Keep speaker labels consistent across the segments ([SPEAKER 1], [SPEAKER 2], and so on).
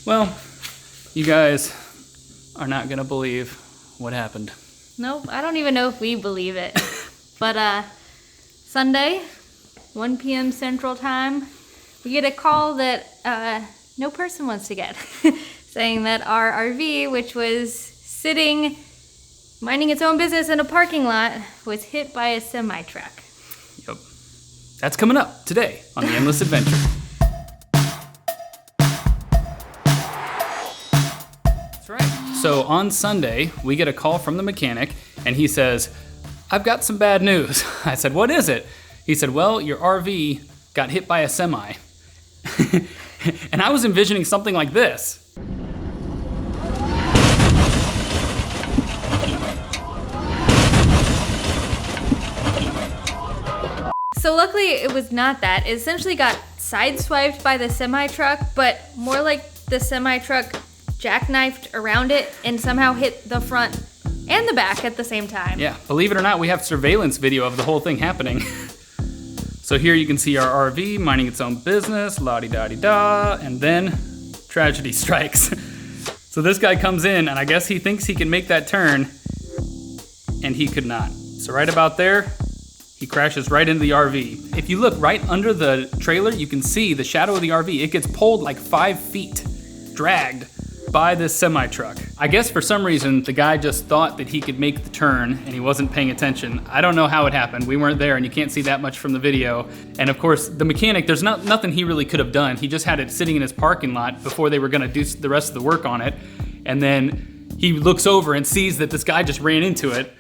[SPEAKER 1] Well, you guys are not going to believe what happened.
[SPEAKER 2] Nope, I don't even know if we believe it. But Sunday, 1 p.m. Central Time, we get a call that no person wants to get, saying that our RV, which was sitting, minding its own business in a parking lot, was hit by a semi-truck.
[SPEAKER 1] Yep. That's coming up today on The Endless Adventure. That's right. So on Sunday, we get a call from the mechanic, and he says, "I've got some bad news." I said, "What is it?" He said, "Well, your RV got hit by a semi." And I was envisioning something like this.
[SPEAKER 2] So luckily it was not that. It essentially got sideswiped by the semi-truck, but more like the semi-truck jackknifed around it and somehow hit the front and the back at the same time.
[SPEAKER 1] Yeah, believe it or not, we have surveillance video of the whole thing happening. So here you can see our RV minding its own business, la-di-da-di-da, and then tragedy strikes. So this guy comes in, and I guess he thinks he can make that turn, and he could not. So right about there, he crashes right into the RV. If you look right under the trailer, you can see the shadow of the RV. It gets pulled like 5 feet, dragged by this semi-truck. I guess for some reason, the guy just thought that he could make the turn and he wasn't paying attention. I don't know how it happened. We weren't there and you can't see that much from the video. And of course, the mechanic, there's nothing he really could have done. He just had it sitting in his parking lot before they were gonna do the rest of the work on it. And then he looks over and sees that this guy just ran into it.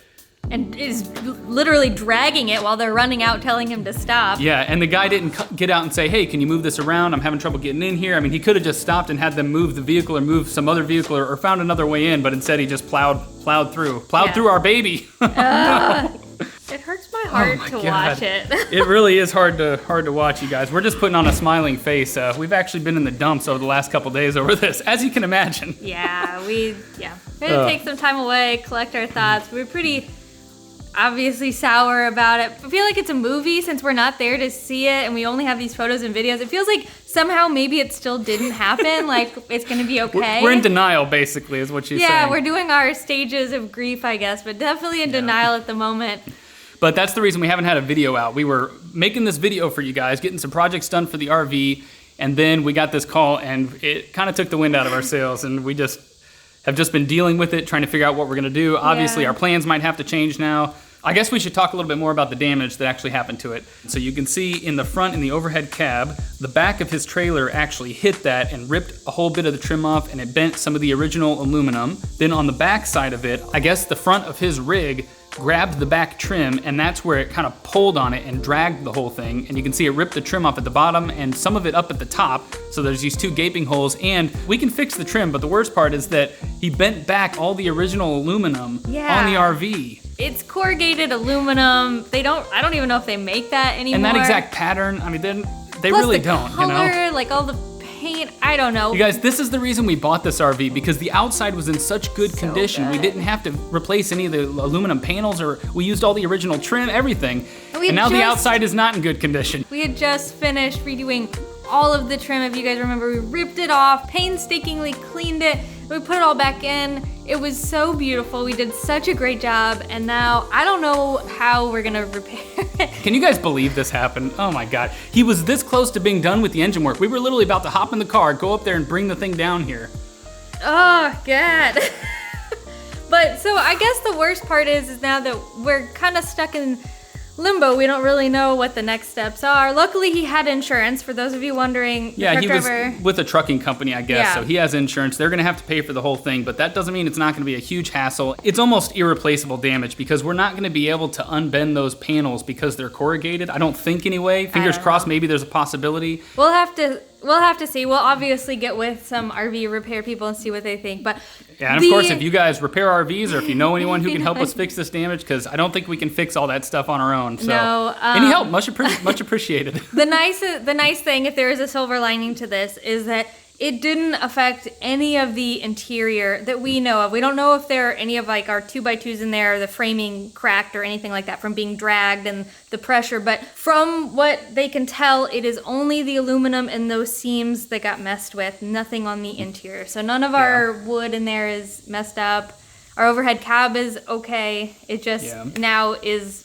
[SPEAKER 2] And is literally dragging it while they're running out telling him to stop.
[SPEAKER 1] Yeah, and the guy didn't get out and say, "Hey, can you move this around? I'm having trouble getting in here." I mean, he could have just stopped and had them move the vehicle or move some other vehicle or found another way in, but instead he just plowed through our baby. No.
[SPEAKER 2] It hurts my heart to watch it.
[SPEAKER 1] It really is hard to watch, you guys. We're just putting on a smiling face. We've actually been in the dumps over the last couple days over this, as you can imagine.
[SPEAKER 2] Yeah, we had to take some time away, collect our thoughts. We were pretty obviously sour about it. I feel like it's a movie since we're not there to see it and we only have these photos and videos. It feels like somehow maybe it still didn't happen, like it's gonna be okay.
[SPEAKER 1] We're in denial, basically, is what she's saying.
[SPEAKER 2] Yeah, we're doing our stages of grief, I guess, but definitely in denial at the moment.
[SPEAKER 1] But that's the reason we haven't had a video out. We were making this video for you guys, getting some projects done for the RV, and then we got this call and it kind of took the wind out of our sails, and we have just been dealing with it, trying to figure out what we're gonna do. Obviously, our plans might have to change now. I guess we should talk a little bit more about the damage that actually happened to it. So you can see in the front, in the overhead cab, the back of his trailer actually hit that and ripped a whole bit of the trim off, and it bent some of the original aluminum. Then on the back side of it, I guess the front of his rig grabbed the back trim, and that's where it kind of pulled on it and dragged the whole thing. And you can see it ripped the trim off at the bottom and some of it up at the top. So there's these 2 gaping holes, and we can fix the trim, but the worst part is that he bent back all the original aluminum on the RV.
[SPEAKER 2] It's corrugated aluminum. I don't even know if they make that anymore.
[SPEAKER 1] And that exact pattern, I mean, they
[SPEAKER 2] Plus
[SPEAKER 1] really
[SPEAKER 2] the
[SPEAKER 1] don't,
[SPEAKER 2] color,
[SPEAKER 1] you know?
[SPEAKER 2] like all the paint, I don't know.
[SPEAKER 1] You guys, this is the reason we bought this RV, because the outside was in such good condition. We didn't have to replace any of the aluminum panels, or we used all the original trim, everything. And now the outside is not in good condition.
[SPEAKER 2] We had just finished redoing all of the trim. If you guys remember, we ripped it off, painstakingly cleaned it, we put it all back in. It was so beautiful. We did such a great job, and now I don't know how we're gonna repair it.
[SPEAKER 1] Can you guys believe this happened? Oh my God. He was this close to being done with the engine work. We were literally about to hop in the car, go up there and bring the thing down here.
[SPEAKER 2] Oh God. But so I guess the worst part is now that we're kind of stuck in limbo. We don't really know what the next steps are. Luckily, he had insurance, for those of you wondering.
[SPEAKER 1] Yeah, he was with a trucking company, I guess,
[SPEAKER 2] Yeah.
[SPEAKER 1] so he has insurance. They're gonna have to pay for the whole thing, but that doesn't mean it's not gonna be a huge hassle. It's almost irreplaceable damage because we're not gonna be able to unbend those panels because they're corrugated. I don't think anyway. Fingers crossed, maybe there's a possibility.
[SPEAKER 2] We'll have to see. We'll obviously get with some RV repair people and see what they think, but
[SPEAKER 1] Yeah, and of course, if you guys repair RVs or if you know anyone who can help us fix this damage, because I don't think we can fix all that stuff on our own. So
[SPEAKER 2] No,
[SPEAKER 1] any help, much appreciated.
[SPEAKER 2] The nice thing, if there is a silver lining to this, is that it didn't affect any of the interior that we know of. We don't know if there are any of like our 2x2s in there, the framing cracked or anything like that from being dragged and the pressure. But from what they can tell, it is only the aluminum and those seams that got messed with, nothing on the interior. So none of our wood in there is messed up. Our overhead cab is okay. It just now is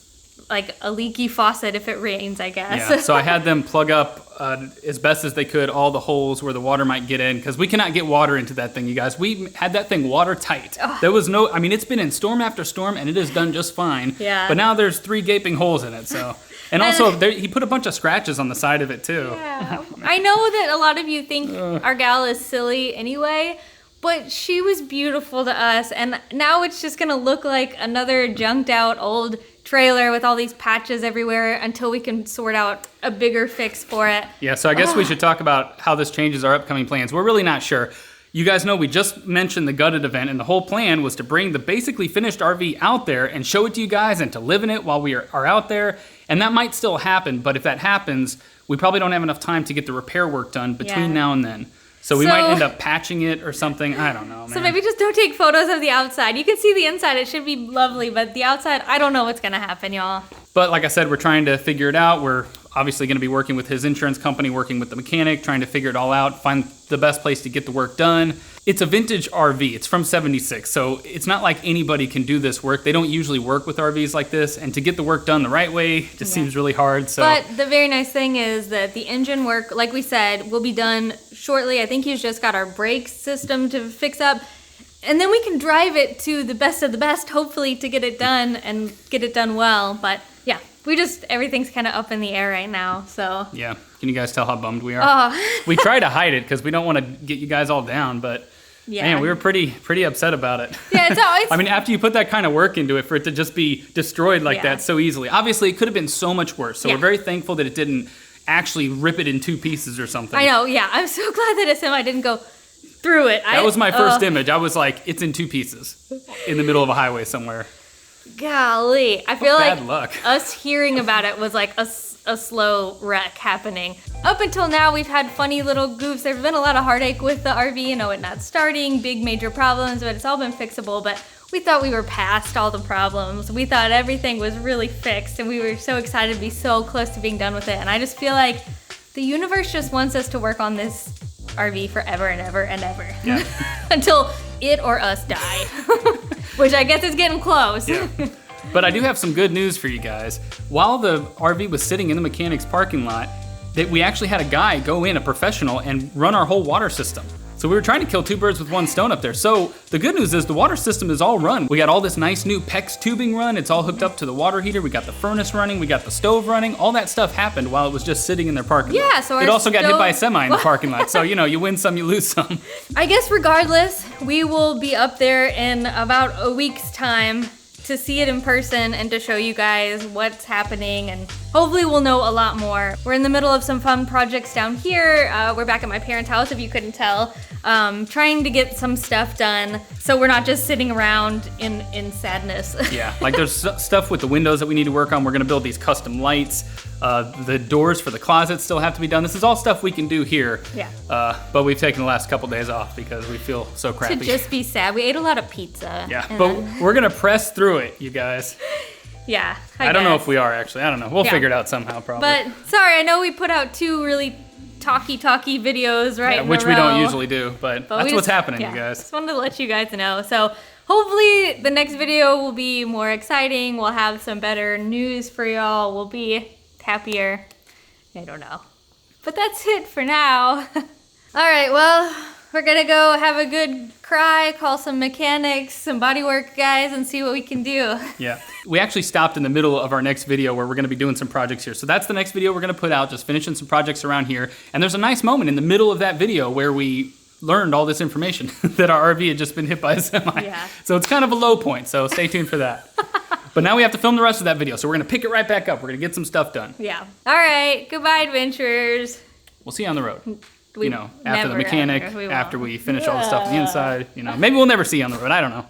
[SPEAKER 2] like a leaky faucet if it rains, I guess.
[SPEAKER 1] Yeah, so I had them plug up as best as they could all the holes where the water might get in, because we cannot get water into that thing, you guys. We had that thing watertight. There was no, I mean, it's been in storm after storm, and it has done just fine.
[SPEAKER 2] Yeah.
[SPEAKER 1] But now there's 3 gaping holes in it, so. And also, he put a bunch of scratches on the side of it, too.
[SPEAKER 2] Yeah. I know that a lot of you think our gal is silly anyway, but she was beautiful to us, and now it's just gonna look like another junked out old trailer with all these patches everywhere until we can sort out a bigger fix for it.
[SPEAKER 1] Yeah, so I guess we should talk about how this changes our upcoming plans. We're really not sure. You guys know we just mentioned the gutted event, and the whole plan was to bring the basically finished RV out there and show it to you guys and to live in it while we are out there. And that might still happen, but if that happens, we probably don't have enough time to get the repair work done between now and then. So we might end up patching it or something. I don't know, man.
[SPEAKER 2] So maybe just don't take photos of the outside. You can see the inside. It should be lovely, but the outside, I don't know what's going to happen, y'all.
[SPEAKER 1] But like I said, we're trying to figure it out. We're obviously going to be working with his insurance company, working with the mechanic, trying to figure it all out, find the best place to get the work done. It's a vintage RV. It's from '76, so it's not like anybody can do this work. They don't usually work with RVs like this, and to get the work done the right way just seems really hard. So.
[SPEAKER 2] But the very nice thing is that the engine work, like we said, will be done shortly. I think he's just got our brake system to fix up, and then we can drive it to the best of the best, hopefully, to get it done and get it done well. But yeah, everything's kind of up in the air right now, so.
[SPEAKER 1] Yeah, can you guys tell how bummed we are? We try to hide it because we don't want to get you guys all down, but man, we were pretty upset about it.
[SPEAKER 2] Yeah, it's always.
[SPEAKER 1] I mean, after you put that kind of work into it, for it to just be destroyed like that so easily. Obviously, it could have been so much worse, so we're very thankful that it didn't actually rip it in 2 pieces or something.
[SPEAKER 2] I know, yeah. I'm so glad that a semi didn't go through it.
[SPEAKER 1] That was my first image. I was like, it's in 2 pieces in the middle of a highway somewhere.
[SPEAKER 2] Golly. I feel like
[SPEAKER 1] bad luck.
[SPEAKER 2] Us hearing about it was like a slow wreck happening. Up until now, we've had funny little goofs. There's been a lot of heartache with the RV, it not starting, big major problems, but it's all been fixable. But we thought we were past all the problems. We thought everything was really fixed, and we were so excited to be so close to being done with it. And I just feel like the universe just wants us to work on this RV forever and ever and ever.
[SPEAKER 1] Yeah.
[SPEAKER 2] Until it or us die. Which I guess is getting close.
[SPEAKER 1] Yeah. But I do have some good news for you guys. While the RV was sitting in the mechanic's parking lot, that we actually had a guy go in, a professional, and run our whole water system. So we were trying to kill 2 birds with 1 stone up there. So the good news is the water system is all run. We got all this nice new PEX tubing run. It's all hooked up to the water heater. We got the furnace running. We got the stove running. All that stuff happened while it was just sitting in their parking lot.
[SPEAKER 2] Yeah, so
[SPEAKER 1] it also got hit by a semi in the parking lot. So, you win some, you lose some.
[SPEAKER 2] I guess regardless, we will be up there in about a week's time to see it in person and to show you guys what's happening, and hopefully we'll know a lot more. We're in the middle of some fun projects down here. We're back at my parents' house, if you couldn't tell, trying to get some stuff done so we're not just sitting around in sadness.
[SPEAKER 1] Yeah, like there's stuff with the windows that we need to work on. We're gonna build these custom lights. The doors for the closets still have to be done. This is all stuff we can do here.
[SPEAKER 2] Yeah.
[SPEAKER 1] But we've taken the last couple days off because we feel so crappy.
[SPEAKER 2] To just be sad. We ate a lot of pizza.
[SPEAKER 1] Yeah, but we're gonna press through it, you guys.
[SPEAKER 2] Yeah,
[SPEAKER 1] I don't know if we are, actually. I don't know. We'll figure it out somehow, probably.
[SPEAKER 2] But sorry, I know we put out 2 really talky videos right in
[SPEAKER 1] which
[SPEAKER 2] a
[SPEAKER 1] we don't
[SPEAKER 2] row.
[SPEAKER 1] usually do, but that's what's happening, you guys.
[SPEAKER 2] Just wanted to let you guys know. So hopefully the next video will be more exciting. We'll have some better news for y'all. We'll be happier. I don't know. But that's it for now. All right, well, we're gonna go have a good cry, call some mechanics, some bodywork guys, and see what we can do.
[SPEAKER 1] Yeah. We actually stopped in the middle of our next video where we're gonna be doing some projects here. So that's the next video we're gonna put out, just finishing some projects around here. And there's a nice moment in the middle of that video where we learned all this information that our RV had just been hit by a semi.
[SPEAKER 2] Yeah.
[SPEAKER 1] So it's kind of a low point, so stay tuned for that. But now we have to film the rest of that video, so we're gonna pick it right back up. We're gonna get some stuff done.
[SPEAKER 2] Yeah. All right, goodbye, adventurers.
[SPEAKER 1] We'll see you on the road.
[SPEAKER 2] We
[SPEAKER 1] after the mechanic,
[SPEAKER 2] after
[SPEAKER 1] we finish all the stuff on the inside. Maybe we'll never see you on the road. I don't know.